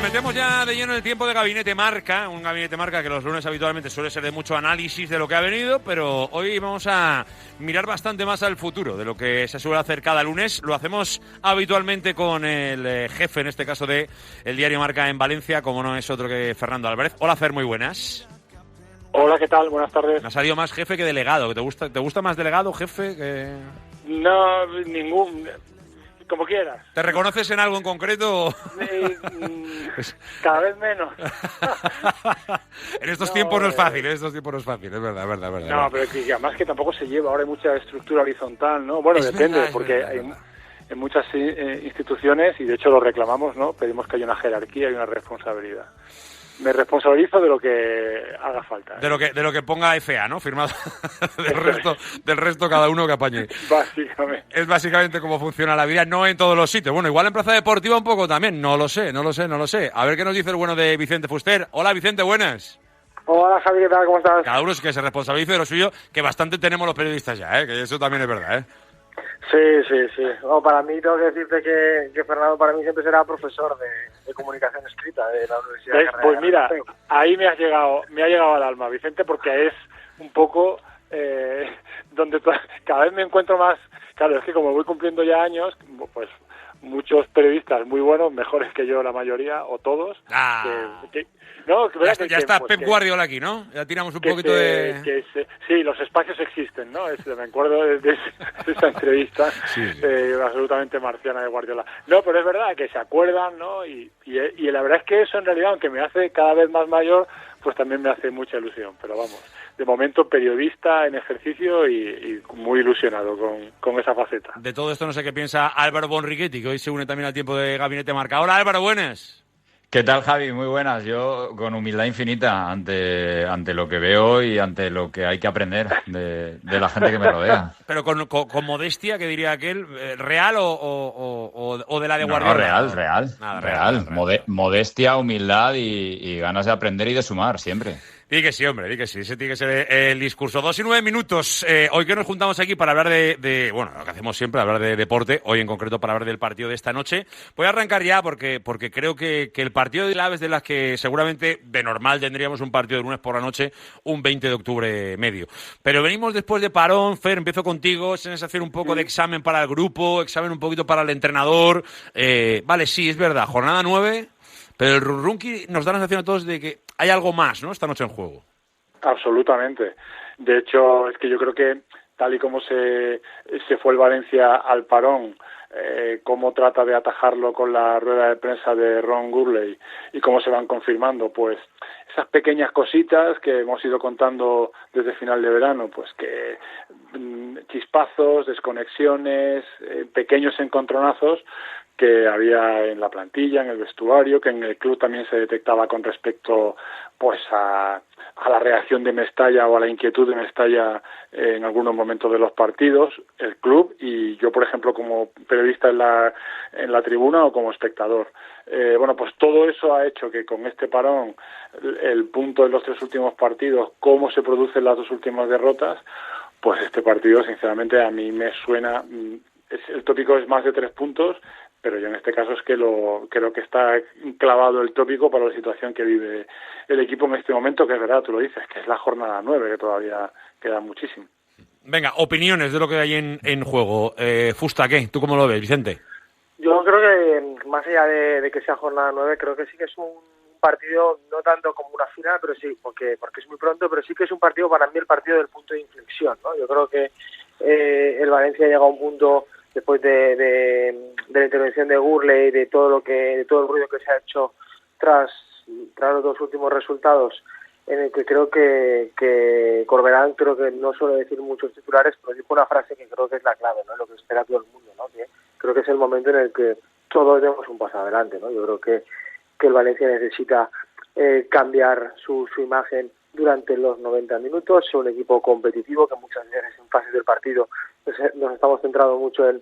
metemos ya de lleno en el tiempo de Gabinete Marca, un Gabinete Marca que los lunes habitualmente suele ser de mucho análisis de lo que ha venido, pero hoy vamos a mirar bastante más al futuro de lo que se suele hacer cada lunes. Lo hacemos habitualmente con el jefe, en este caso de el diario Marca en Valencia, como no es otro que Fernando Álvarez. Hola, Fer, muy buenas. Hola, ¿qué tal? Buenas tardes. Me ha salido más jefe que delegado. ¿Te gusta más delegado, jefe? Que... No, ningún... Como quieras. ¿Te reconoces en algo en concreto? Cada vez menos. En estos tiempos no es fácil, es verdad. No, pero que además que tampoco se lleva, ahora hay mucha estructura horizontal, ¿no? Bueno, depende, porque hay en muchas instituciones, y de hecho lo reclamamos, ¿no? Pedimos que haya una jerarquía y una responsabilidad. Me responsabilizo de lo que haga falta, ¿eh? De lo que ponga FA, ¿no? Firmado. del resto cada uno que apañe. Básicamente. Es básicamente cómo funciona la vida, no en todos los sitios. Bueno, igual en Plaza Deportiva un poco también. No lo sé. A ver qué nos dice el bueno de Vicente Fuster. Hola, Vicente, buenas. Hola, Javi, ¿qué tal? ¿Cómo estás? Cada uno es que se responsabilice de lo suyo, que bastante tenemos los periodistas ya, ¿eh? Que eso también es verdad, ¿eh? Sí. No, para mí tengo que decirte que Fernando para mí siempre será profesor de comunicación escrita de la Universidad. Pues mira, ahí me ha llegado al alma, Vicente, porque es un poco donde cada vez me encuentro más. Claro, es que como voy cumpliendo ya años, pues muchos periodistas muy buenos, mejores que yo la mayoría, o todos, ya está Pep Guardiola aquí, ¿no? Ya tiramos un poquito de... Sí, los espacios existen, ¿no? Me acuerdo de esa entrevista absolutamente marciana de Guardiola. No, pero es verdad que se acuerdan, ¿no? Y la verdad es que eso en realidad, aunque me hace cada vez más mayor, pues también me hace mucha ilusión. Pero vamos, de momento periodista en ejercicio y muy ilusionado con esa faceta. De todo esto no sé qué piensa Álvaro Bonriquetti, que hoy se une también al tiempo de Gabinete Marca. Hola, Álvaro, buenas. ¿Qué tal, Javi? Muy buenas. Yo con humildad infinita ante lo que veo y ante lo que hay que aprender de la gente que me rodea. Pero con modestia, que diría aquel, ¿real o de la de Guardiola? No, real. Modestia, humildad y ganas de aprender y de sumar, siempre. Di que sí, hombre, ese tiene que ser el discurso. 2 y 9 minutos. Hoy que nos juntamos aquí para hablar de bueno, lo que hacemos siempre, hablar de deporte, hoy en concreto para hablar del partido de esta noche. Voy a arrancar ya porque creo que el partido de claves de las que seguramente de normal tendríamos un partido de lunes por la noche, un 20 de octubre medio. Pero venimos después de parón, Fer, empiezo contigo, sensación un poco de examen para el grupo, examen un poquito para el entrenador. Vale, sí, es verdad, jornada 9, pero el Runki nos da la sensación a todos de que hay algo más, ¿no?, esta noche en juego. Absolutamente. De hecho, es que yo creo que tal y como se fue el Valencia al parón, cómo trata de atajarlo con la rueda de prensa de Ron Gurley y cómo se van confirmando, pues esas pequeñas cositas que hemos ido contando desde final de verano, pues que chispazos, desconexiones, pequeños encontronazos que había en la plantilla, en el vestuario, que en el club también se detectaba con respecto pues a la reacción de Mestalla o a la inquietud de Mestalla en algunos momentos de los partidos, el club y yo, por ejemplo, como periodista en la tribuna o como espectador. Bueno, pues todo eso ha hecho que con este parón, el punto de los 3 últimos partidos, cómo se producen las 2 últimas derrotas, pues este partido, sinceramente, a mí me suena... el tópico es más de 3 puntos, pero yo en este caso es que creo que está clavado el tópico para la situación que vive el equipo en este momento, que es verdad, tú lo dices, que es la jornada 9, que todavía queda muchísimo. Venga, opiniones de lo que hay en juego. Fusta, ¿qué? ¿Tú cómo lo ves, Vicente? Yo creo que, más allá de que sea jornada 9, creo que sí que es un partido, no tanto como una final, pero sí, porque es muy pronto, pero sí que es un partido, para mí, el partido del punto de inflexión, ¿no? Yo creo que el Valencia llega a un punto después de la intervención de Gurley, de todo el ruido que se ha hecho tras los 2 últimos resultados, en el que creo que Corberán, creo que no suele decir muchos titulares, pero dijo una frase que creo que es la clave, ¿no? Lo que espera todo el mundo, ¿no? Que creo que es el momento en el que todos demos un paso adelante, ¿no? Yo creo que el Valencia necesita cambiar su imagen durante los 90 minutos, es un equipo competitivo que muchas veces en fases del partido nos estamos centrando mucho en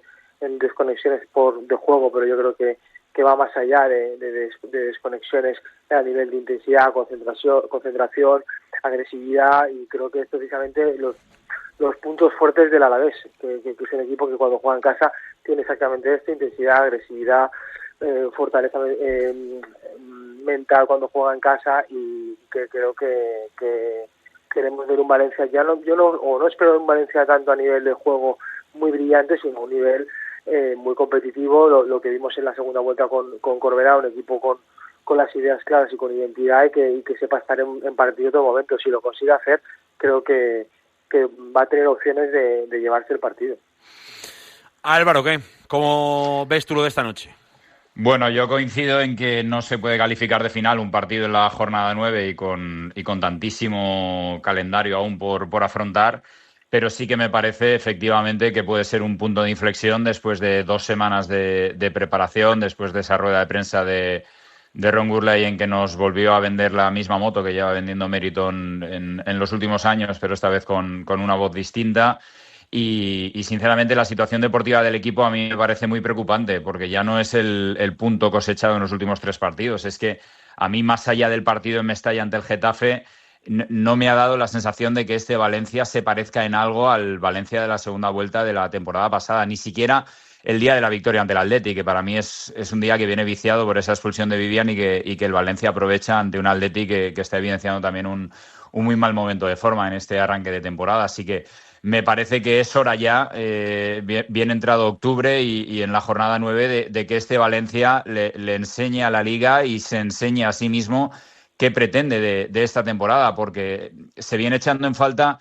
desconexiones de juego, pero yo creo que va más allá de desconexiones a nivel de intensidad, concentración, agresividad, y creo que es precisamente los puntos fuertes del Alavés, que es un equipo que cuando juega en casa tiene exactamente esto: intensidad, agresividad, fortaleza mental cuando juega en casa, y que creo que queremos ver un Valencia, no espero un Valencia tanto a nivel de juego muy brillante, sino a un nivel muy competitivo, lo que vimos en la segunda vuelta con Corberá, un equipo con las ideas claras y con identidad, y que sepa estar en partido en todo momento. Si lo consigue hacer, creo que va a tener opciones de llevarse el partido. Álvaro, ¿qué? ¿Cómo ves tú lo de esta noche? Bueno, yo coincido en que no se puede calificar de final un partido en la jornada 9 y con tantísimo calendario aún por afrontar, pero sí que me parece efectivamente que puede ser un punto de inflexión después de 2 semanas de preparación, después de esa rueda de prensa de Ron Gourlay, en que nos volvió a vender la misma moto que lleva vendiendo Meriton en los últimos años, pero esta vez con una voz distinta. Y sinceramente la situación deportiva del equipo a mí me parece muy preocupante, porque ya no es el punto cosechado en los últimos 3 partidos. Es que a mí, más allá del partido en Mestalla ante el Getafe, no me ha dado la sensación de que este Valencia se parezca en algo al Valencia de la segunda vuelta de la temporada pasada. Ni siquiera el día de la victoria ante el Atleti, que para mí es un día que viene viciado por esa expulsión de Vivian, y que el Valencia aprovecha ante un Atleti que está evidenciando también un muy mal momento de forma en este arranque de temporada. Así que me parece que es hora ya, bien entrado octubre y en la jornada 9, de que este Valencia le enseñe a la Liga y se enseñe a sí mismo qué pretende de esta temporada, porque se viene echando en falta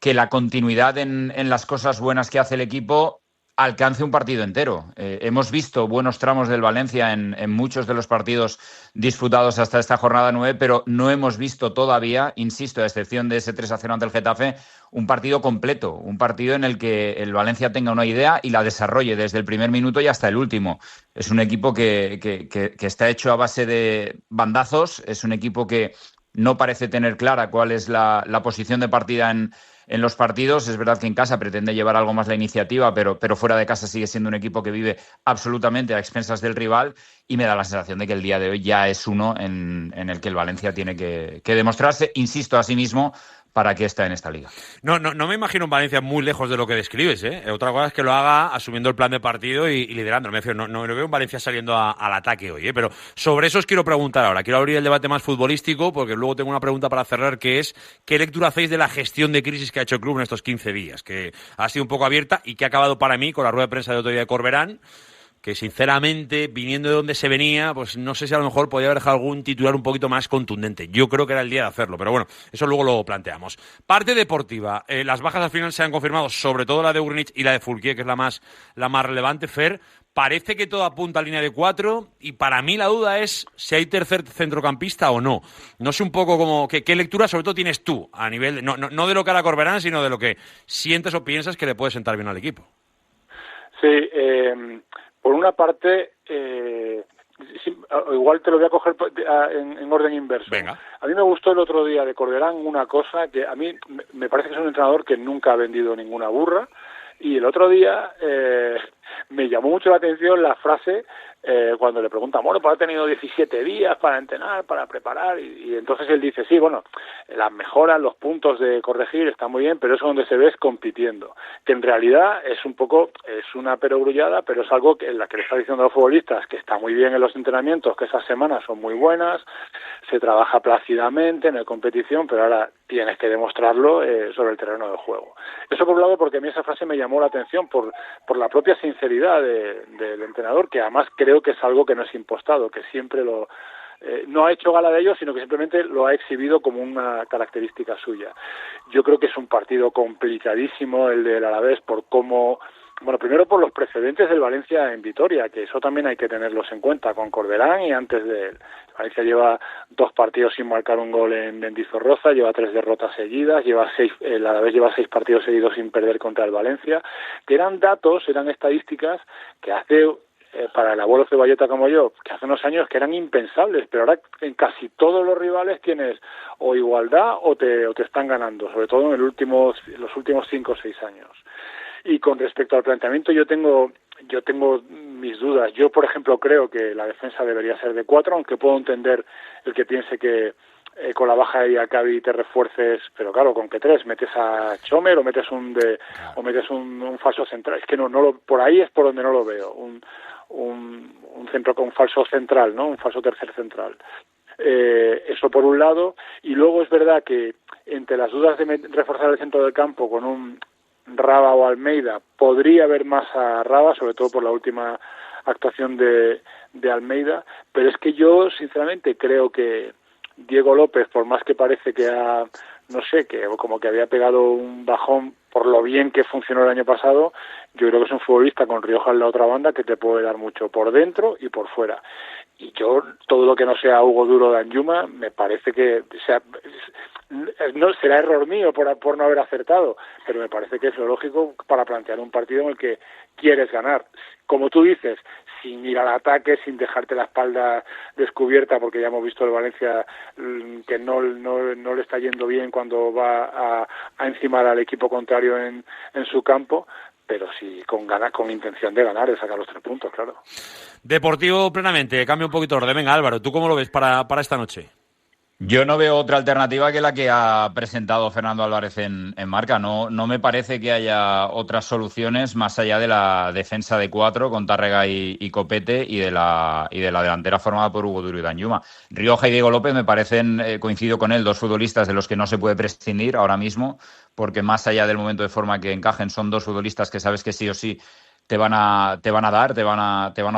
que la continuidad en las cosas buenas que hace el equipo alcance un partido entero. Hemos visto buenos tramos del Valencia en muchos de los partidos disputados hasta esta jornada 9, pero no hemos visto todavía, insisto, a excepción de ese 3-0 ante el Getafe, un partido completo, un partido en el que el Valencia tenga una idea y la desarrolle desde el primer minuto y hasta el último. Es un equipo que está hecho a base de bandazos, es un equipo que no parece tener clara cuál es la posición de partida en los partidos. Es verdad que en casa pretende llevar algo más la iniciativa, pero fuera de casa sigue siendo un equipo que vive absolutamente a expensas del rival, y me da la sensación de que el día de hoy ya es uno en el que el Valencia tiene que demostrarse, insisto, a sí mismo, para qué está en esta liga. No me imagino un Valencia muy lejos de lo que describes, ¿eh? Otra cosa es que lo haga asumiendo el plan de partido y liderando. Me refiero, no veo un Valencia saliendo al ataque hoy, ¿eh? Pero sobre eso os quiero preguntar ahora. Quiero abrir el debate más futbolístico, porque luego tengo una pregunta para cerrar, que es ¿qué lectura hacéis de la gestión de crisis que ha hecho el club en estos 15 días? Que ha sido un poco abierta y que ha acabado para mí con la rueda de prensa de otro día de Corberán, que sinceramente, viniendo de donde se venía, pues no sé si a lo mejor podía haber dejado algún titular un poquito más contundente. Yo creo que era el día de hacerlo, pero bueno, eso luego lo planteamos. Parte deportiva, las bajas al final se han confirmado, sobre todo la de Urnich y la de Fulquier, que es la más relevante, Fer. Parece que todo apunta a línea de 4, y para mí la duda es si hay tercer centrocampista o no. No sé un poco cómo, qué lectura sobre todo tienes tú, a nivel, no de lo que hará Corberán, sino de lo que sientes o piensas que le puede sentar bien al equipo. Sí, por una parte, igual te lo voy a coger en orden inverso. Venga. A mí me gustó el otro día de Corberán una cosa que a mí me parece que es un entrenador que nunca ha vendido ninguna burra, y el otro día me llamó mucho la atención la frase cuando le preguntan, bueno, pues ha tenido 17 días para entrenar, para preparar, y entonces él dice, sí, bueno, las mejoras, los puntos de corregir están muy bien, pero eso donde se ve es compitiendo, que en realidad es una perogrullada, pero es algo en la que le está diciendo a los futbolistas que está muy bien en los entrenamientos, que esas semanas son muy buenas, se trabaja plácidamente, no hay competición, pero ahora tienes que demostrarlo sobre el terreno de juego. Eso por un lado, porque a mí esa frase me llamó la atención por la propia sinceridad del entrenador, que además creo que es algo que no es impostado, que siempre no ha hecho gala de ello, sino que simplemente lo ha exhibido como una característica suya. Yo creo que es un partido complicadísimo el del Alavés por cómo... Bueno, primero por los precedentes del Valencia en Vitoria, que eso también hay que tenerlos en cuenta, con Corberán y antes de él. Valencia lleva 2 partidos sin marcar un gol en Mendizorroza, lleva 3 derrotas seguidas, el Alavés lleva 6 partidos seguidos sin perder contra el Valencia, que eran estadísticas que hace... para el abuelo Ceballeta como yo, que hace unos años que eran impensables, pero ahora en casi todos los rivales tienes o igualdad o te están ganando, sobre todo en los últimos 5 o 6 años. Y con respecto al planteamiento yo tengo mis dudas. Yo, por ejemplo, creo que la defensa debería ser de 4, aunque puedo entender el que piense que con la baja de Diacabí te refuerces, pero claro, ¿con qué 3? ¿Metes a Chomer o metes un falso central? Es que por ahí es por donde no lo veo. centro con un falso central, ¿no? Un falso tercer central. Eso por un lado, y luego es verdad que entre las dudas de reforzar el centro del campo con un Raba o Almeida, podría haber más a Raba, sobre todo por la última actuación de Almeida, pero es que yo sinceramente creo que Diego López, por más que parece que que como que había pegado un bajón por lo bien que funcionó el año pasado, yo creo que es un futbolista con Rioja en la otra banda que te puede dar mucho por dentro y por fuera. Y yo, todo lo que no sea Hugo Duro de Danjuma, me parece que no será error mío por no haber acertado, pero me parece que es lo lógico para plantear un partido en el que quieres ganar. Como tú dices, sin ir al ataque, sin dejarte la espalda descubierta, porque ya hemos visto el Valencia que no le está yendo bien cuando va a encimar al equipo contrario en su campo, pero sí con ganas, con intención de ganar, de sacar los 3 puntos, claro. Deportivo plenamente, cambia un poquito de orden. Venga, Álvaro, ¿tú cómo lo ves para esta noche? Yo no veo otra alternativa que la que ha presentado Fernando Álvarez en Marca. No me parece que haya otras soluciones más allá de la defensa de 4 con Tárrega y Copete y de la delantera formada por Hugo Duro y Danjuma. Rioja y Diego López me parecen, coincido con él, 2 futbolistas de los que no se puede prescindir ahora mismo, porque más allá del momento de forma que encajen, son 2 futbolistas que sabes que sí o sí te van a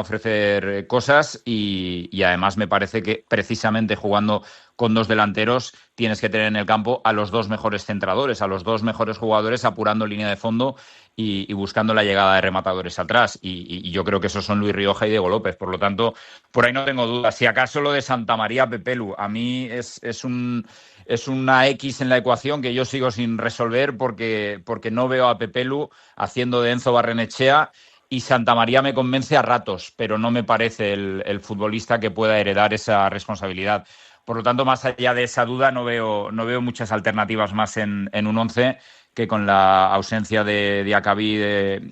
ofrecer cosas y además me parece que precisamente jugando con 2 delanteros tienes que tener en el campo a los 2 mejores centradores, a los 2 mejores jugadores apurando línea de fondo y buscando la llegada de rematadores atrás. Y yo creo que esos son Luis Rioja y Diego López. Por lo tanto, por ahí no tengo dudas. Si acaso lo de Santamaría Pepelu, a mí es una X en la ecuación que yo sigo sin resolver porque no veo a Pepelu haciendo de Enzo Barrenechea y Santamaría me convence a ratos, pero no me parece el futbolista que pueda heredar esa responsabilidad. Por lo tanto, más allá de esa duda, no veo muchas alternativas más en un 11 que con la ausencia de Diacabí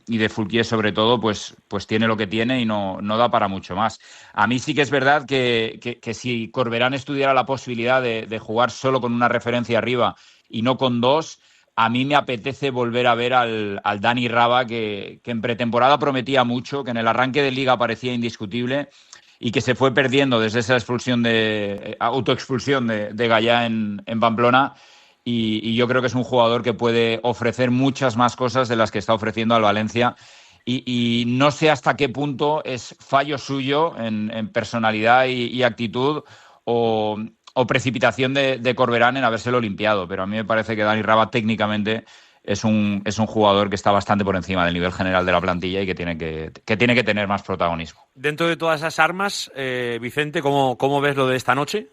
y de Fulquier sobre todo, pues tiene lo que tiene y no da para mucho más. A mí sí que es verdad que si Corberán estudiara la posibilidad de jugar solo con una referencia arriba y no con 2, a mí me apetece volver a ver al Dani Raba, que en pretemporada prometía mucho, que en el arranque de Liga parecía indiscutible y que se fue perdiendo desde esa autoexpulsión de Gallá en Pamplona. Y yo creo que es un jugador que puede ofrecer muchas más cosas de las que está ofreciendo al Valencia. Y no sé hasta qué punto es fallo suyo en personalidad y actitud o precipitación de Corberán en habérselo limpiado. Pero a mí me parece que Dani Raba técnicamente es un jugador que está bastante por encima del nivel general de la plantilla y que tiene que tener más protagonismo. Dentro de todas esas armas, Vicente, ¿cómo ves lo de esta noche?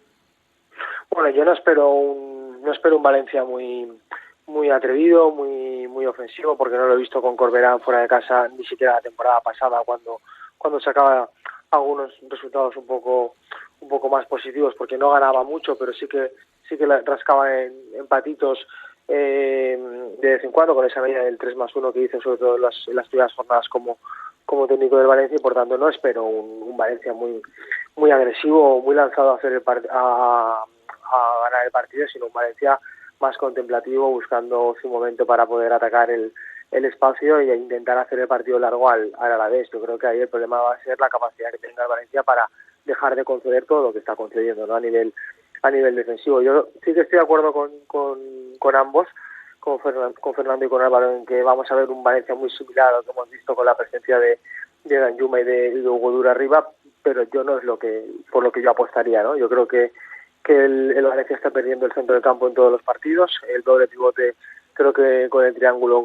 Bueno, yo no espero un Valencia muy atrevido, muy ofensivo, porque no lo he visto con Corberán fuera de casa ni siquiera la temporada pasada cuando sacaba algunos resultados un poco más positivos, porque no ganaba mucho, pero sí que rascaba en patitos de vez en cuando con esa medida del 3+1 que hizo sobre todo en las primeras jornadas como técnico del Valencia, y por tanto no espero un Valencia muy agresivo, muy lanzado a ganar el partido, sino un Valencia más contemplativo, buscando su momento para poder atacar el espacio e intentar hacer el partido largo al Alavés. Yo creo que ahí el problema va a ser la capacidad que tenga el Valencia para dejar de conceder todo lo que está concediendo, ¿no? a nivel defensivo. Yo sí que estoy de acuerdo con ambos, con Fernando y con Álvaro, en que vamos a ver un Valencia muy similar a lo que hemos visto con la presencia de Danjuma y de Hugo Duro arriba, pero yo no es por lo que yo apostaría, ¿no? Yo creo que el Valencia está perdiendo el centro del campo en todos los partidos. El doble pivote, creo que con el triángulo,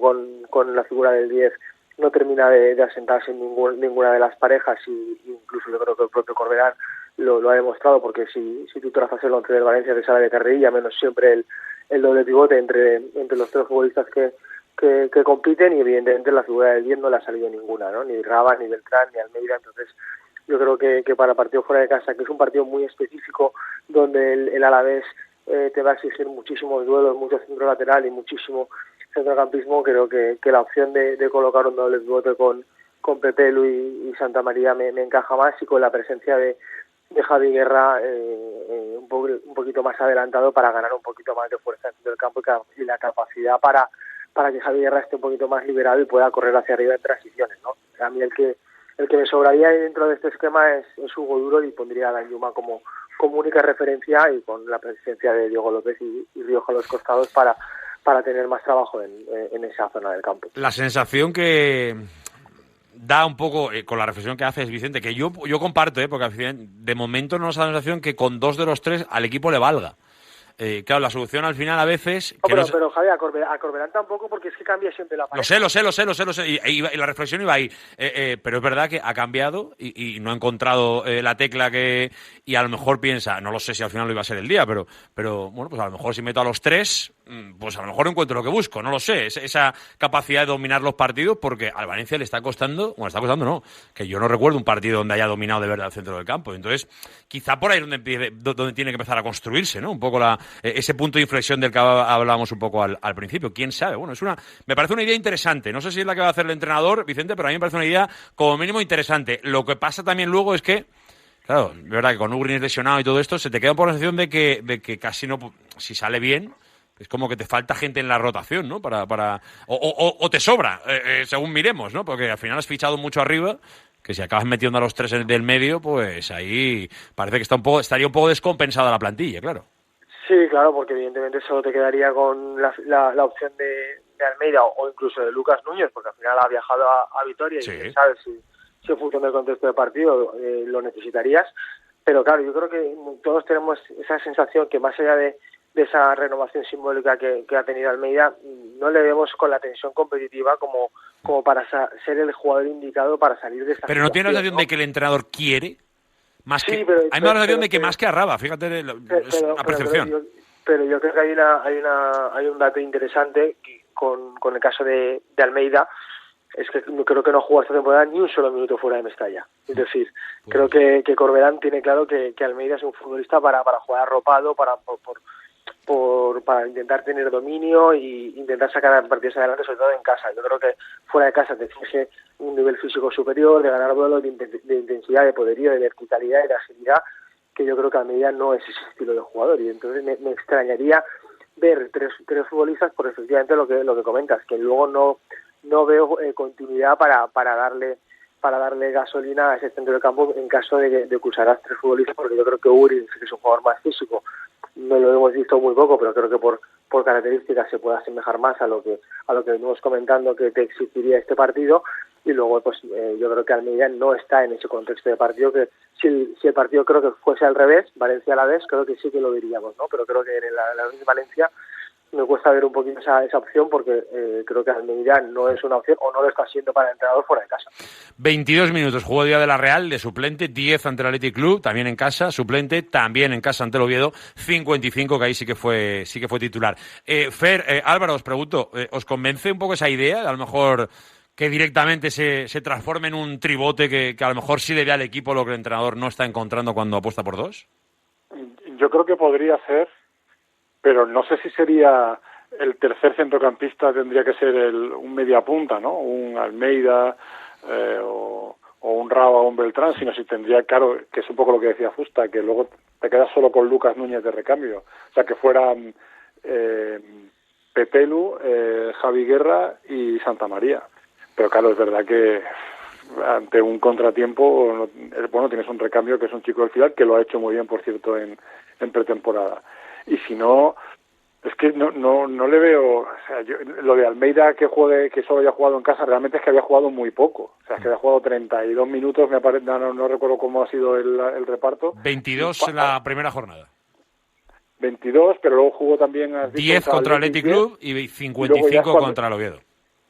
con la figura del 10, no termina de asentarse en ninguna de las parejas, y incluso yo creo que el propio Corberán lo ha demostrado, porque si tú trazas el 11 del Valencia te sale de carrerilla, menos siempre el doble pivote entre los 3 futbolistas que compiten, y evidentemente la figura del 10 no le ha salido ninguna, ¿no? Ni Raba, ni Beltrán, ni Almeida. Entonces yo creo que para el partido fuera de casa, que es un partido muy específico, donde el Alavés te va a exigir muchísimos duelos, mucho centro lateral y muchísimo centrocampismo, creo que la opción de colocar un doble pivote con Pepelu y Santamaría me encaja más, y con la presencia de Javi Guerra un poquito más adelantado para ganar un poquito más de fuerza dentro del campo y la capacidad para que Javi Guerra esté un poquito más liberado y pueda correr hacia arriba en transiciones, ¿no? A mí el El que me sobraría dentro de este esquema es Hugo Duro, y pondría a Danjuma como única referencia, y con la presencia de Diego López y Rioja a los costados para tener más trabajo en esa zona del campo. La sensación que da un poco, con la reflexión que haces, Vicente, que yo comparto, porque al final, de momento no nos da la sensación que con 2 de los 3 al equipo le valga. Claro, la solución al final a veces... Pero Javier, a Corberán tampoco, porque es que cambia siempre la pareja. Lo sé, y la reflexión iba ahí. Pero es verdad que ha cambiado y no ha encontrado la tecla que... Y a lo mejor piensa, no lo sé si al final lo iba a ser el día, pero bueno, pues a lo mejor si meto a los 3, pues a lo mejor encuentro lo que busco, no lo sé. Esa capacidad de dominar los partidos, porque al Valencia le está costando, no, que yo no recuerdo un partido donde haya dominado de verdad el centro del campo. Entonces, quizá por ahí es donde tiene que empezar a construirse, ¿no? Un poco ese punto de inflexión del que hablábamos un poco al principio. ¿Quién sabe? Bueno, me parece una idea interesante. No sé si es la que va a hacer el entrenador, Vicente, pero a mí me parece una idea como mínimo interesante. Lo que pasa también luego es que, claro, es verdad que con Ugrin lesionado y todo esto, se te queda por la sensación de que casi no, si sale bien, es como que te falta gente en la rotación, ¿no? O te sobra, según miremos, ¿no? Porque al final has fichado mucho arriba, que si acabas metiendo a los 3 del medio, pues ahí parece que estaría un poco descompensada la plantilla, claro. Sí, claro, porque evidentemente solo te quedaría con la opción de Almeida o incluso de Lucas Núñez, porque al final ha viajado a Vitoria, sí. Y sabes si en función del contexto del partido lo necesitarías. Pero claro, yo creo que todos tenemos esa sensación que más allá de esa renovación simbólica que ha tenido Almeida, no le vemos con la tensión competitiva como para ser el jugador indicado para salir de esa Pero no tiene la sensación de que el entrenador quiere... Hay más la sensación de que más que Arraba, fíjate la percepción. Pero yo creo que hay un dato interesante con el caso de Almeida, es que creo que no jugó esta temporada ni un solo minuto fuera de Mestalla. Es decir, creo que Corberán tiene claro que Almeida es un futbolista para jugar arropado, para intentar tener dominio y intentar sacar partidos adelante, sobre todo en casa. Yo creo que fuera de casa te exige un nivel físico superior, de ganar duelos, de intensidad, de poderío, de verticalidad y de agilidad, que yo creo que Almeida no es ese estilo de jugador. Y entonces me extrañaría ver tres futbolistas por efectivamente lo que comentas, que luego no veo continuidad para darle gasolina a ese centro del campo en caso de que usaras 3 futbolistas, porque yo creo que Uri, que es un jugador más físico, no lo hemos visto muy poco, pero creo que por características se puede asemejar más a lo que venimos comentando que te exigiría este partido. Y luego pues yo creo que Almeida no está en ese contexto de partido, que si el partido creo que fuese al revés, Valencia a la vez, creo que sí que lo diríamos, ¿no? Pero creo que en la Valencia me cuesta ver un poquito esa opción, porque creo que Almeida no es una opción, o no lo está siendo para el entrenador fuera de casa. 22 minutos, jugó Día de la Real de suplente, 10 ante el Athletic Club, también en casa, suplente, también en casa ante el Oviedo, 55, que ahí sí que fue titular. Fer, Álvaro, os pregunto, ¿os convence un poco esa idea? A lo mejor que directamente se transforme en un tribote que a lo mejor sí le dé al equipo lo que el entrenador no está encontrando cuando apuesta por 2. Yo creo que podría ser, pero no sé si sería el tercer centrocampista, tendría que ser un mediapunta, ¿no? Un Almeida o un Raba o un Beltrán, sino si tendría, claro, que es un poco lo que decía Fusta, que luego te quedas solo con Lucas Núñez de recambio. O sea, que fueran Petelu, Javi Guerra y Santa María. Pero claro, es verdad que ante un contratiempo, bueno, tienes un recambio que es un chico del Fidal, que lo ha hecho muy bien, por cierto, en pretemporada. Y si no, es que no le veo, o sea, lo de Almeida que solo haya jugado en casa, realmente es que había jugado muy poco. O sea, es que había jugado 32 minutos, me parece, no recuerdo cómo ha sido el reparto. 22 en la primera jornada. 22, pero luego jugó también 10 contra el Athletic Club y 55 contra el Oviedo.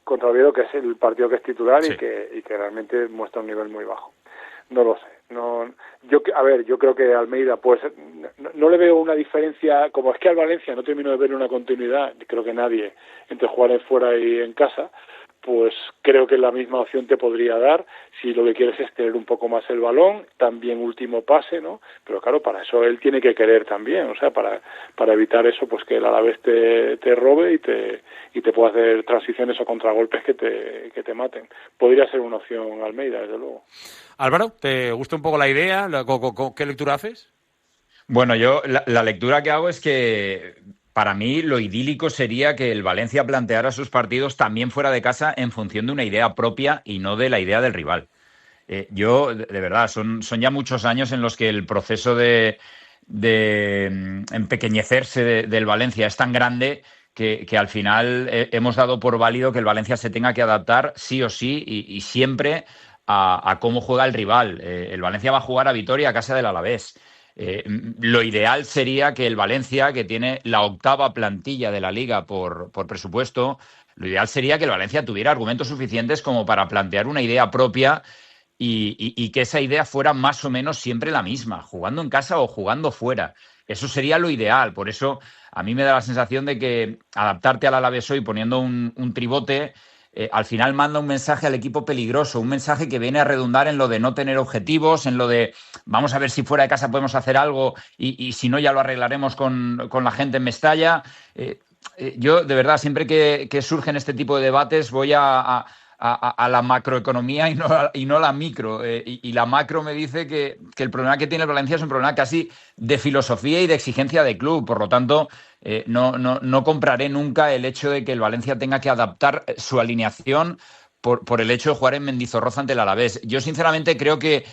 Contra el Oviedo, que es el partido que es titular, sí. y que realmente muestra un nivel muy bajo. No lo sé. Yo creo que Almeida, pues, no le veo una diferencia, como es que al Valencia no termino de ver una continuidad, creo que nadie, entre jugar en fuera y en casa, pues creo que la misma opción te podría dar si lo que quieres es tener un poco más el balón, también último pase, ¿no? Pero claro, para eso él tiene que querer también, o sea, para evitar eso, pues que el Alavés te robe y te pueda hacer transiciones o contragolpes que te maten. Podría ser una opción Almeida, desde luego. Álvaro, ¿te gusta un poco la idea? ¿Qué lectura haces? Bueno, yo la lectura que hago es que para mí lo idílico sería que el Valencia planteara sus partidos también fuera de casa en función de una idea propia y no de la idea del rival. Yo, de verdad, son ya muchos años en los que el proceso de empequeñecerse del Valencia es tan grande que al final hemos dado por válido que el Valencia se tenga que adaptar sí o sí y siempre a cómo juega el rival. El Valencia va a jugar a Vitoria, a casa del Alavés. Lo ideal sería que el Valencia, que tiene la 8ª plantilla de la Liga por presupuesto, lo ideal sería que el Valencia tuviera argumentos suficientes como para plantear una idea propia y que esa idea fuera más o menos siempre la misma, jugando en casa o jugando fuera. Eso sería lo ideal. Por eso a mí me da la sensación de que adaptarte al Alavés hoy poniendo un tribote al final manda un mensaje al equipo peligroso, un mensaje que viene a redundar en lo de no tener objetivos, en lo de vamos a ver si fuera de casa podemos hacer algo y si no ya lo arreglaremos con la gente en Mestalla. Yo, de verdad, siempre que surgen este tipo de debates voy a la macroeconomía y no a la micro. Y la macro me dice que el problema que tiene el Valencia es un problema casi de filosofía y de exigencia de club. Por lo tanto, no compraré nunca el hecho de que el Valencia tenga que adaptar su alineación por el hecho de jugar en Mendizorroza ante el Alavés. Yo, sinceramente, creo que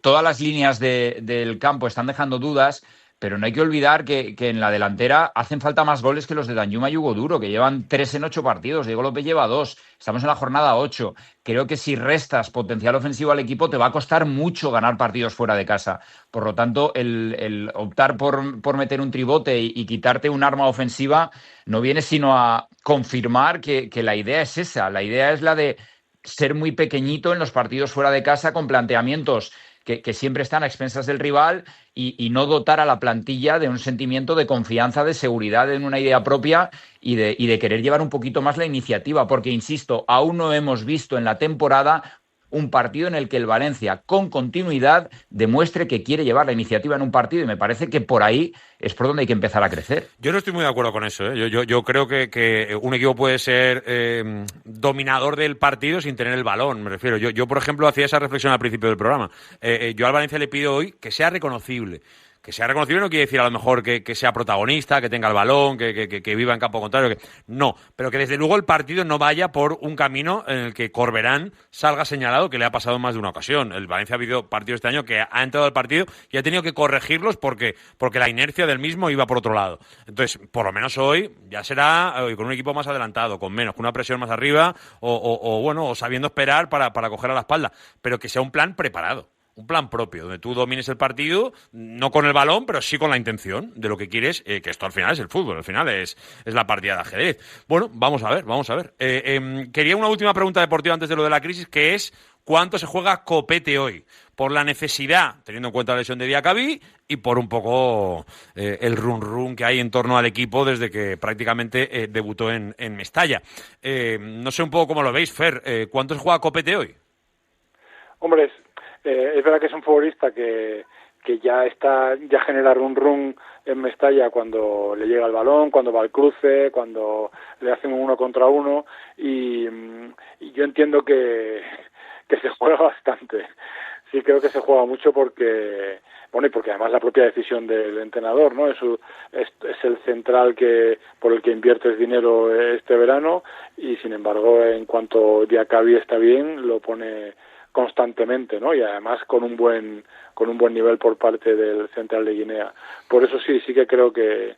todas las líneas del campo están dejando dudas, pero no hay que olvidar que en la delantera hacen falta más goles que los de Danjuma y Hugo Duro, que llevan 3 en 8 partidos. Diego López lleva 2. Estamos en la jornada 8. Creo que si restas potencial ofensivo al equipo, te va a costar mucho ganar partidos fuera de casa. Por lo tanto, el optar por meter un tribote y quitarte un arma ofensiva no viene sino a confirmar que la idea es esa. La idea es la de ser muy pequeñito en los partidos fuera de casa con planteamientos que siempre están a expensas del rival y no dotar a la plantilla de un sentimiento de confianza, de seguridad en una idea propia y de querer llevar un poquito más la iniciativa, porque, insisto, aún no hemos visto en la temporada un partido en el que el Valencia, con continuidad, demuestre que quiere llevar la iniciativa en un partido, y me parece que por ahí es por donde hay que empezar a crecer. Yo no estoy muy de acuerdo con eso, ¿eh? Yo creo que un equipo puede ser dominador del partido sin tener el balón, me refiero. Yo, por ejemplo, hacía esa reflexión al principio del programa. Yo al Valencia le pido hoy que sea reconocible. Que sea reconocible no quiere decir a lo mejor que sea protagonista, que tenga el balón, que viva en campo contrario. No, pero que desde luego el partido no vaya por un camino en el que Corberán salga señalado, que le ha pasado en más de una ocasión. El Valencia ha habido partidos este año que ha entrado al partido y ha tenido que corregirlos porque la inercia del mismo iba por otro lado. Entonces, por lo menos hoy ya será con un equipo más adelantado, con menos, con una presión más arriba o sabiendo esperar para coger a la espalda, pero que sea un plan preparado. Un plan propio, donde tú domines el partido, no con el balón, pero sí con la intención de lo que quieres, que esto al final es el fútbol, al final es la partida de ajedrez. Bueno, vamos a ver. Quería una última pregunta deportiva antes de lo de la crisis, que es ¿cuánto se juega Copete hoy? Por la necesidad, teniendo en cuenta la lesión de Diacabí, y por un poco el run que hay en torno al equipo desde que prácticamente debutó en Mestalla. No sé un poco cómo lo veis, Fer, ¿cuánto se juega Copete hoy? Hombre, es verdad que es un futbolista que ya genera run en Mestalla cuando le llega el balón, cuando va al cruce, cuando le hacen un 1 contra 1 y yo entiendo que se juega bastante. Sí, creo que se juega mucho porque además la propia decisión del entrenador, ¿no? Es el central por el que inviertes dinero este verano y sin embargo en cuanto Diacabí está bien lo pone constantemente, ¿no? Y además con un buen nivel por parte del central de Guinea. Por eso sí que creo que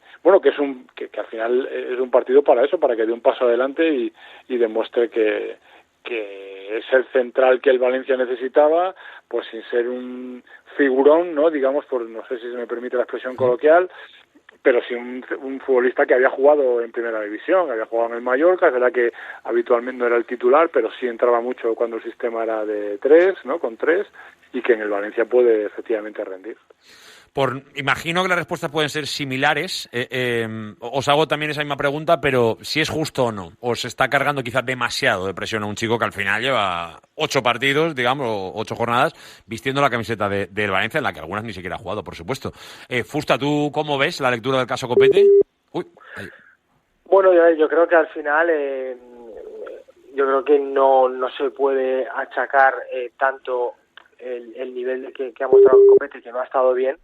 que al final es un partido para eso, para que dé un paso adelante y demuestre que es el central que el Valencia necesitaba, pues sin ser un figurón, ¿no? Digamos, no sé si se me permite la expresión coloquial, pero sí un futbolista que había jugado en primera división, había jugado en el Mallorca, es verdad que habitualmente no era el titular, pero sí entraba mucho cuando el sistema era de 3, ¿no? Con 3, y que en el Valencia puede efectivamente rendir. Imagino que las respuestas pueden ser similares. Os hago también esa misma pregunta, pero si es justo o no. ¿Os está cargando quizás demasiado de presión a un chico que al final lleva 8 partidos, digamos, o 8 jornadas, vistiendo la camiseta del Valencia, en la que algunas ni siquiera ha jugado, por supuesto? Fusta, ¿tú cómo ves la lectura del caso Copete? Bueno, yo creo que al final yo creo que no se puede achacar tanto el nivel que ha mostrado Copete, que no ha estado bien,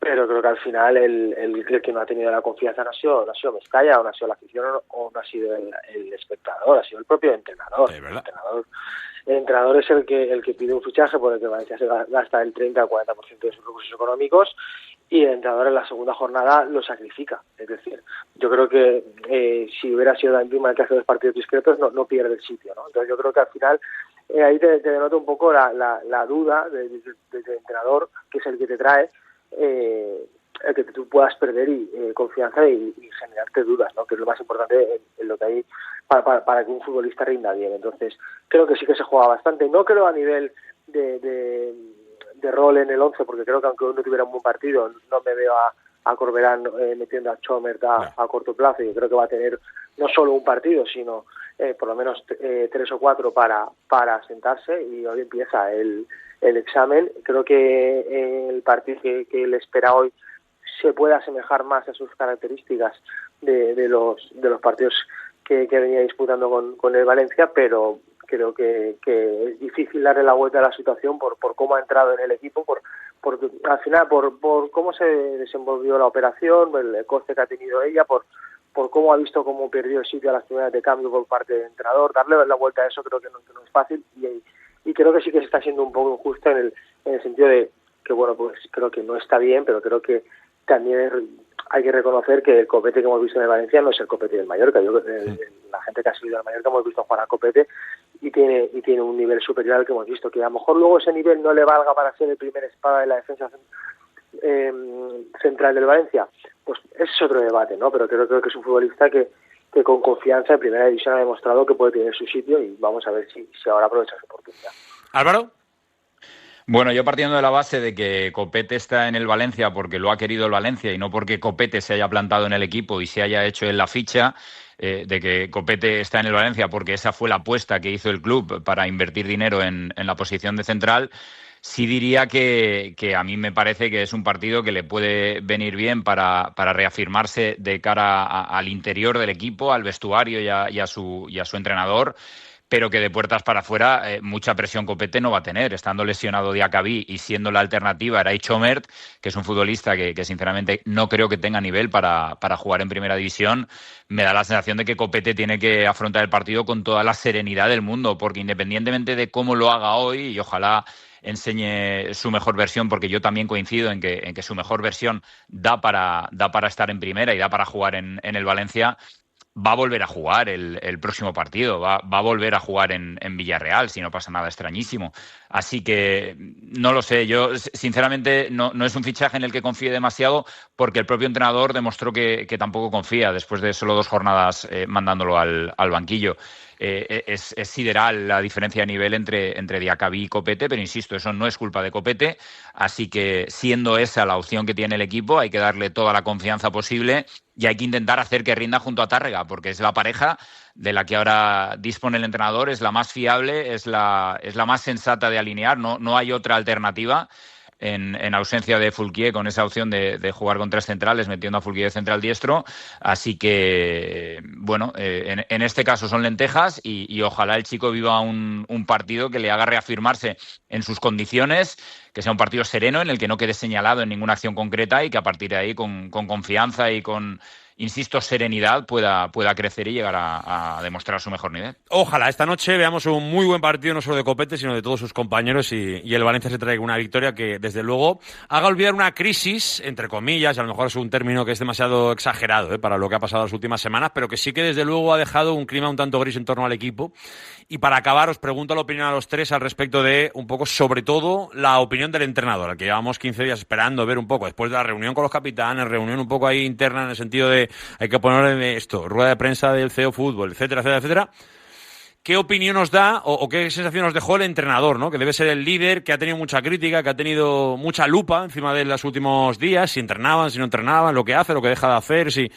pero creo que al final el que no ha tenido la confianza no ha sido Mestalla, o no ha sido la afición, o no ha sido el espectador, ha sido el propio entrenador. El entrenador es el que pide un fichaje por el que Valencia se gasta el 30 o 40% de sus recursos económicos, y el entrenador en la segunda jornada lo sacrifica. Es decir, yo creo que si hubiera sido la misma el que hace los partidos discretos, no pierde el sitio, ¿no? Entonces yo creo que al final ahí te denota un poco la duda del entrenador, que es el que te trae el que tú puedas perder confianza y generarte dudas, ¿no? Que es lo más importante en lo que hay para que un futbolista rinda bien. Entonces creo que sí que se juega bastante. No creo a nivel de rol en el 11, porque creo que aunque uno tuviera un buen partido, no me veo a Corberán metiendo a Chomer a corto plazo. Yo creo que va a tener no solo un partido, sino por lo menos 3 o 4 para sentarse, y hoy empieza el examen. Creo que el partido que le espera hoy se puede asemejar más a sus características de los partidos que venía disputando con el Valencia, pero creo que es difícil darle la vuelta a la situación por cómo ha entrado en el equipo, al final por cómo se desenvolvió la operación, el coste que ha tenido ella, por cómo ha visto cómo perdió el sitio a las primeras de cambio por parte del entrenador. Darle la vuelta a eso creo que no es fácil, y creo que sí que se está siendo un poco injusto en el sentido de que, bueno, pues creo que no está bien, pero creo que también hay que reconocer que el Copete que hemos visto en el Valencia no es el Copete del Mallorca. La gente que ha seguido al Mallorca hemos visto jugar a Copete y tiene un nivel superior al que hemos visto, que a lo mejor luego ese nivel no le valga para ser el primer espada de la defensa central del Valencia, pues ese es otro debate, ¿no? Pero creo que es un futbolista que con confianza en primera división ha demostrado que puede tener su sitio, y vamos a ver si ahora aprovecha su oportunidad. Álvaro. Bueno, yo partiendo de la base de que Copete está en el Valencia porque lo ha querido el Valencia y no porque Copete se haya plantado en el equipo y se haya hecho en la ficha, de que Copete está en el Valencia porque esa fue la apuesta que hizo el club para invertir dinero en la posición de central, sí diría que a mí me parece que es un partido que le puede venir bien para reafirmarse de cara al interior del equipo, al vestuario y a su entrenador, pero que de puertas para afuera mucha presión Copete no va a tener, estando lesionado Diacabí y siendo la alternativa Eray Chomert, que es un futbolista que sinceramente no creo que tenga nivel para jugar en primera división. Me da la sensación de que Copete tiene que afrontar el partido con toda la serenidad del mundo, porque independientemente de cómo lo haga hoy, y ojalá enseñe su mejor versión, porque yo también coincido en que su mejor versión da para estar en primera y da para jugar en el Valencia, va a volver a jugar el próximo partido, va a volver a jugar en Villarreal, si no pasa nada extrañísimo. Así que no lo sé, yo sinceramente no es un fichaje en el que confíe demasiado, porque el propio entrenador demostró que tampoco confía después de solo 2 jornadas mandándolo al banquillo. Es sideral la diferencia de nivel entre Diacabí y Copete, pero insisto, eso no es culpa de Copete, así que siendo esa la opción que tiene el equipo, hay que darle toda la confianza posible y hay que intentar hacer que rinda junto a Tárrega, porque es la pareja de la que ahora dispone el entrenador, es la más fiable, es la más sensata de alinear, no hay otra alternativa. En ausencia de Fulquier, con esa opción de jugar con 3 centrales, metiendo a Fulquier de central diestro. Así que, bueno, en este caso son lentejas y ojalá el chico viva un partido que le haga reafirmarse en sus condiciones, que sea un partido sereno en el que no quede señalado en ninguna acción concreta y que a partir de ahí, con confianza y con, insisto, serenidad, pueda crecer y llegar a demostrar su mejor nivel. Ojalá esta noche veamos un muy buen partido, no solo de Copete, sino de todos sus compañeros, y el Valencia se traiga una victoria que, desde luego, haga olvidar una crisis, entre comillas, a lo mejor es un término que es demasiado exagerado para lo que ha pasado las últimas semanas, pero que sí que, desde luego, ha dejado un clima un tanto gris en torno al equipo. Y para acabar, os pregunto la opinión a los tres al respecto de, un poco, sobre todo, la opinión del entrenador, al que llevamos 15 días esperando ver un poco, después de la reunión con los capitanes, reunión un poco ahí interna en el sentido de hay que ponerle esto, rueda de prensa del CEO Fútbol, etcétera, etcétera, etcétera. ¿Qué opinión os da o qué sensación os dejó el entrenador, ¿no? Que debe ser el líder, que ha tenido mucha crítica, que ha tenido mucha lupa encima de él los últimos días, si entrenaban, si no entrenaban, lo que hace, lo que deja de hacer, si...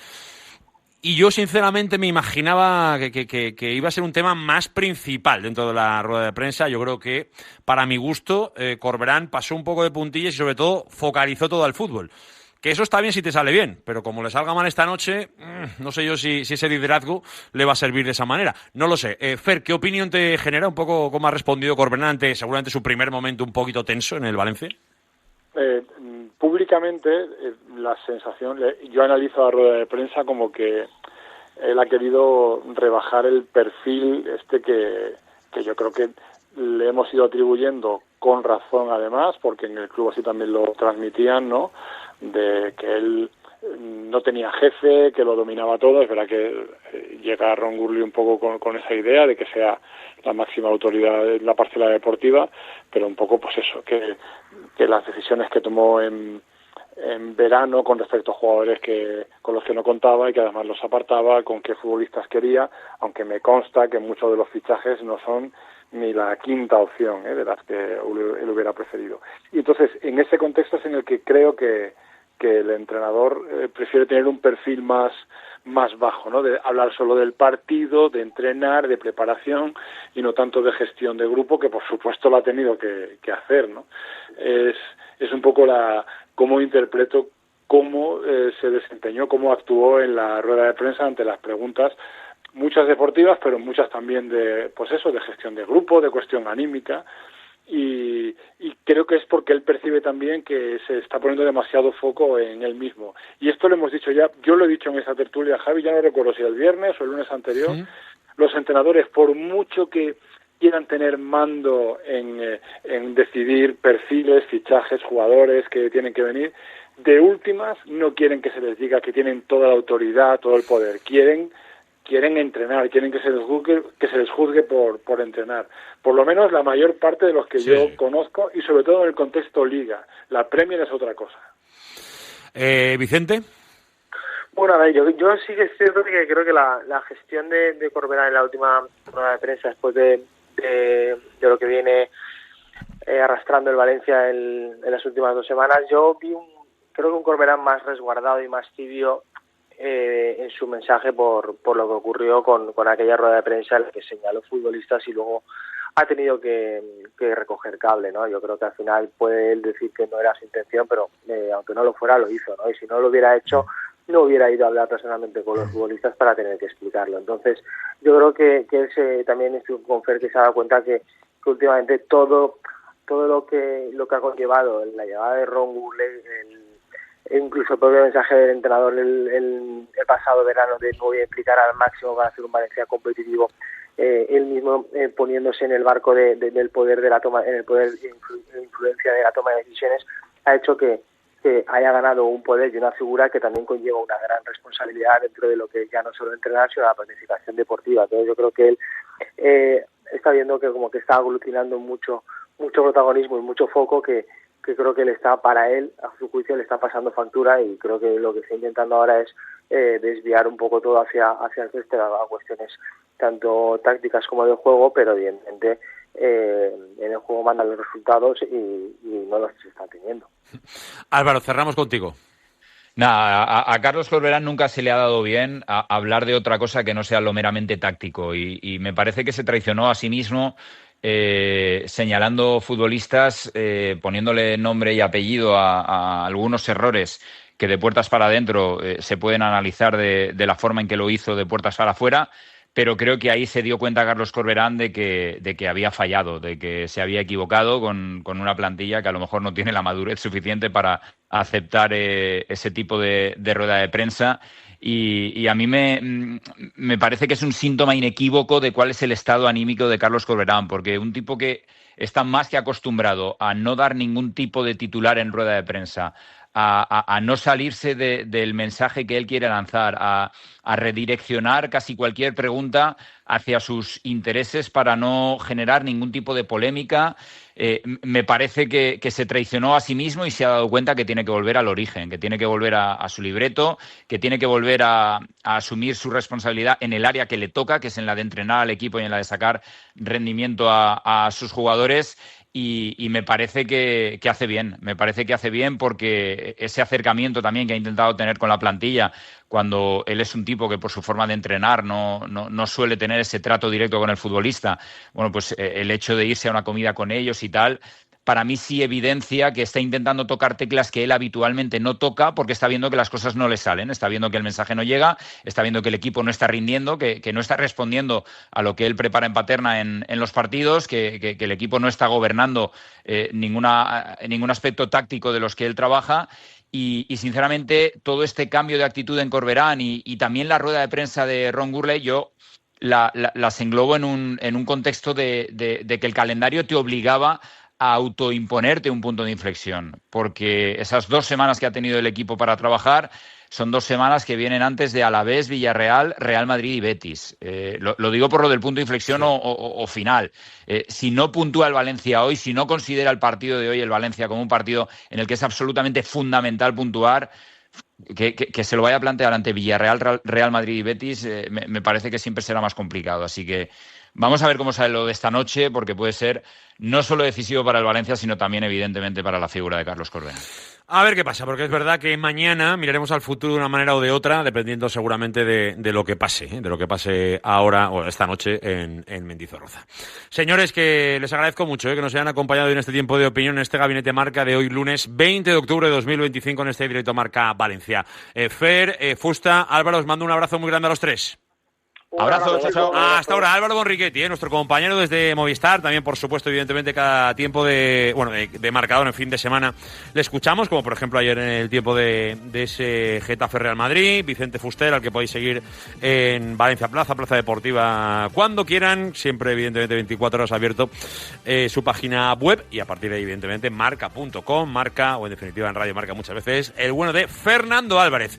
Y yo, sinceramente, me imaginaba que iba a ser un tema más principal dentro de la rueda de prensa. Yo creo que, para mi gusto, Corberán pasó un poco de puntillas y, sobre todo, focalizó todo al fútbol. Que eso está bien si te sale bien, pero como le salga mal esta noche, no sé yo si ese liderazgo le va a servir de esa manera. No lo sé. Fer, ¿qué opinión te genera un poco cómo ha respondido Corberán ante seguramente su primer momento un poquito tenso en el Valencia? públicamente la sensación, yo analizo la rueda de prensa como que él ha querido rebajar el perfil que yo creo que le hemos ido atribuyendo con razón, además, porque en el club así también lo transmitían, ¿no? De que él no tenía jefe, que lo dominaba todo. Es verdad que llega Ron Gurley un poco con esa idea de que sea la máxima autoridad de la parcela deportiva, pero un poco pues eso, que las decisiones que tomó en verano con respecto a jugadores con los que no contaba y que además los apartaba, con qué futbolistas quería, aunque me consta que muchos de los fichajes no son ni la quinta opción de las que él hubiera preferido. Y entonces, en ese contexto es en el que creo que el entrenador prefiere tener un perfil más bajo, ¿no? De hablar solo del partido, de entrenar, de preparación y no tanto de gestión de grupo, que por supuesto lo ha tenido que hacer, ¿no? Es un poco cómo interpreto cómo se desempeñó, cómo actuó en la rueda de prensa ante las preguntas, muchas deportivas, pero muchas también de gestión de grupo, de cuestión anímica. Y creo que es porque él percibe también que se está poniendo demasiado foco en él mismo. Y esto lo hemos dicho ya, yo lo he dicho en esa tertulia, Javi, ya no recuerdo si el viernes o el lunes anterior, sí. Los entrenadores, por mucho que quieran tener mando en decidir perfiles, fichajes, jugadores que tienen que venir, de últimas no quieren que se les diga que tienen toda la autoridad, todo el poder, quieren entrenar, quieren que se les juzgue por entrenar. Por lo menos la mayor parte de los que yo conozco, y sobre todo en el contexto liga. La Premier es otra cosa. Vicente. Bueno, a ver, yo sí que es cierto que creo que la gestión de Corberán en la última rueda de prensa, después de lo que viene arrastrando el Valencia en las últimas 2 semanas, yo creo que un Corberán más resguardado y más tibio en su mensaje por lo que ocurrió con aquella rueda de prensa en la que señaló futbolistas y luego ha tenido que recoger cable, ¿no? Yo creo que al final puede él decir que no era su intención, pero aunque no lo fuera, lo hizo, ¿no? Y si no lo hubiera hecho, no hubiera ido a hablar personalmente con los futbolistas para tener que explicarlo. Entonces, yo creo que él también es un confer que se ha dado cuenta que últimamente todo lo que ha conllevado la llegada de Ron Gurley, incluso el propio mensaje del entrenador el pasado verano de no voy a implicar al máximo para hacer un Valencia competitivo, él mismo poniéndose en el barco del poder de la toma, en el poder de influencia de la toma de decisiones, ha hecho que haya ganado un poder y una figura que también conlleva una gran responsabilidad dentro de lo que ya no solo entrenar, sino la planificación deportiva. Entonces yo creo que él está viendo que como que está aglutinando mucho protagonismo y mucho foco que creo que para él, a su juicio, le está pasando factura, y creo que lo que está intentando ahora es desviar un poco todo hacia el césped a cuestiones tanto tácticas como de juego, pero evidentemente en el juego mandan los resultados y no los están teniendo. Álvaro, cerramos contigo. Nada, a Carlos Corberán nunca se le ha dado bien hablar de otra cosa que no sea lo meramente táctico, y me parece que se traicionó a sí mismo señalando futbolistas, poniéndole nombre y apellido a algunos errores que de puertas para adentro se pueden analizar de la forma en que lo hizo de puertas para afuera, pero creo que ahí se dio cuenta Carlos Corberán de que había fallado, de que se había equivocado con una plantilla que a lo mejor no tiene la madurez suficiente para aceptar ese tipo de rueda de prensa. Y a mí me parece que es un síntoma inequívoco de cuál es el estado anímico de Carlos Corberán, porque un tipo que está más que acostumbrado a no dar ningún tipo de titular en rueda de prensa, a no salirse del mensaje que él quiere lanzar, a redireccionar casi cualquier pregunta hacia sus intereses para no generar ningún tipo de polémica. Me parece que se traicionó a sí mismo y se ha dado cuenta que tiene que volver al origen, que tiene que volver a su libreto, que tiene que volver a asumir su responsabilidad en el área que le toca, que es en la de entrenar al equipo y en la de sacar rendimiento a sus jugadores. Y me parece que hace bien, porque ese acercamiento también que ha intentado tener con la plantilla, cuando él es un tipo que por su forma de entrenar no suele tener ese trato directo con el futbolista, bueno, pues el hecho de irse a una comida con ellos y tal, para mí sí evidencia que está intentando tocar teclas que él habitualmente no toca porque está viendo que las cosas no le salen, está viendo que el mensaje no llega, está viendo que el equipo no está rindiendo, que no está respondiendo a lo que él prepara en Paterna en los partidos, que el equipo no está gobernando ningún aspecto táctico de los que él trabaja. Y sinceramente, todo este cambio de actitud en Corberán y también la rueda de prensa de Ron Gourlay, yo las englobo en un contexto de que el calendario te obligaba a autoimponerte un punto de inflexión, porque esas 2 semanas que ha tenido el equipo para trabajar son 2 semanas que vienen antes de Alavés, Villarreal, Real Madrid y Betis. Lo digo por lo del punto de inflexión o final. Si no puntúa el Valencia hoy, si no considera el partido de hoy el Valencia como un partido en el que es absolutamente fundamental puntuar, que se lo vaya a plantear ante Villarreal, Real Madrid y Betis, me parece que siempre será más complicado. Así que vamos a ver cómo sale lo de esta noche, porque puede ser no solo decisivo para el Valencia, sino también, evidentemente, para la figura de Carlos Corberán. A ver qué pasa, porque es verdad que mañana miraremos al futuro de una manera o de otra, dependiendo seguramente de lo que pase, de lo que pase ahora o esta noche en Mendizorroza. Señores, que les agradezco mucho que nos hayan acompañado en este tiempo de opinión, en este Gabinete Marca de hoy, lunes 20 de octubre de 2025, en este directo Marca Valencia. Fer, Fusta, Álvaro, os mando un abrazo muy grande a los tres. Abrazo, chao. Hasta ahora, Álvaro Bonriquetti, nuestro compañero desde Movistar, también por supuesto, evidentemente, cada tiempo de marcador en fin de semana le escuchamos, como por ejemplo ayer en el tiempo de ese Getafe Real Madrid, Vicente Fuster, al que podéis seguir en Valencia Plaza Deportiva, cuando quieran, siempre evidentemente 24 horas abierto su página web, y a partir de ahí, evidentemente, marca.com, Marca, o en definitiva en Radio Marca muchas veces, el bueno de Fernando Álvarez.